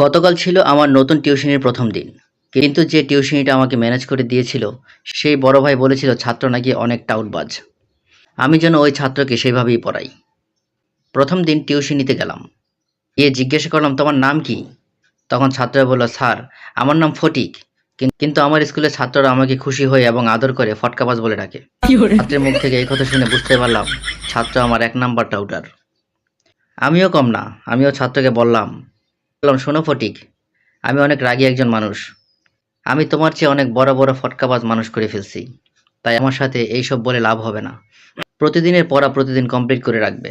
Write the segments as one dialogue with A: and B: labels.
A: গতকাল ছিল আমার নতুন টিউশনির প্রথম দিন। কিন্তু যে টিউশনিটা আমাকে ম্যানেজ করে দিয়েছিল, সেই বড় ভাই বলেছিল ছাত্র নাকি অনেক টাউটবাজ। আমি যেন ওই ছাত্রকে সেইভাবেই পড়াই। প্রথম দিন টিউশনিতে গেলাম। গিয়ে জিজ্ঞাসা করলাম, তোমার নাম কি? তখন ছাত্ররা বলল, স্যার আমার নাম ফটিক। কিন্তু আমার স্কুলের ছাত্ররা আমাকে খুশি হয়ে এবং আদর করে ফটকাবাজ বলে ডাকে। ছাত্রের মুখ থেকে এই কথা শুনে বুঝতে পারলাম ছাত্র আমার 1 নাম্বার টাউটার। আমিও কম না, আমিও ছাত্রকে বললাম, শোনো ফটিক, আমি অনেক রাগী একজন মানুষ। আমি তোমার চেয়ে অনেক বড় বড় ফটকাবাজ মানুষ করে ফেলছি, তাই আমার সাথে এইসব বলে লাভ হবে না। প্রতিদিনের পড়া প্রতিদিন কমপ্লিট করে রাখবে।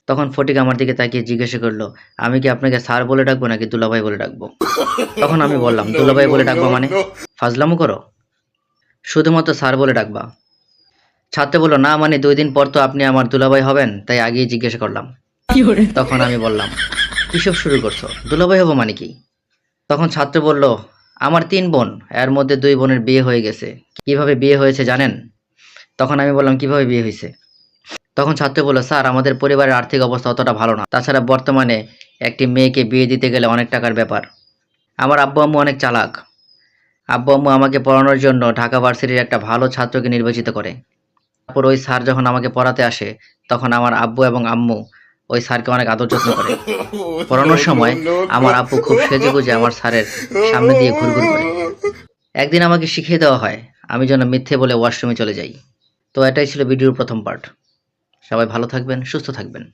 A: তখন ফটিক আমার দিকে তাকিয়ে জিজ্ঞাসা করলো, আমি কি আপনাকে স্যার বলে ডাকবো নাকি দুলাভাই বলে ডাকবো? তখন আমি বললাম, দুলাভাই বলে ডাকবো মানে? ফাজলামো করো? শুধুমাত্র স্যার বলে ডাকবা? ছাত্র বলল, না মানে 2 দিন পর তো আপনি আমার দুলাভাই হবেন, তাই আগেই জিজ্ঞাসা করলাম। তখন আমি বললাম, কিসব শুরু করছো, দুলাভাই হবো মানে কি? তখন ছাত্র বলল, আমার 3 বোন, এর মধ্যে 2 বোনের বিয়ে হয়ে গেছে। কিভাবে বিয়ে হয়েছে জানেন? তখন আমি বললাম, কিভাবে বিয়ে হয়েছে? তখন ছাত্র বলল, স্যার আমাদের পরিবারের আর্থিক অবস্থা অতটা ভালো না, তাছাড়া বর্তমানে একটি মেয়েকে বিয়ে দিতে গেলে অনেক টাকার ব্যাপার। আমার আব্বু আম্মু অনেক চালাক। আব্বু আম্মু আমাকে পড়ানোর জন্য ঢাকা ভার্সিটির একটা ভালো ছাত্রকে নির্বাচিত করে। তারপর ওই স্যার যখন আমাকে পড়াতে আসে, তখন আমার আব্বু এবং আম্মু ওই স্যারকে অনেক আদর যত্ন করে। পড়ানোর সময় আমার আব্বু খুব সেজেগুজে আমার স্যারের সামনে দিয়ে ঘুরঘুর করে। একদিন আমাকে শিখিয়ে দেওয়া হয় আমি যেন মিথ্যে বলে ওয়াশরুমে চলে যাই। তো এটাই ছিল ভিডিওর প্রথম পার্ট। সবাই ভালো থাকবেন, সুস্থ থাকবেন।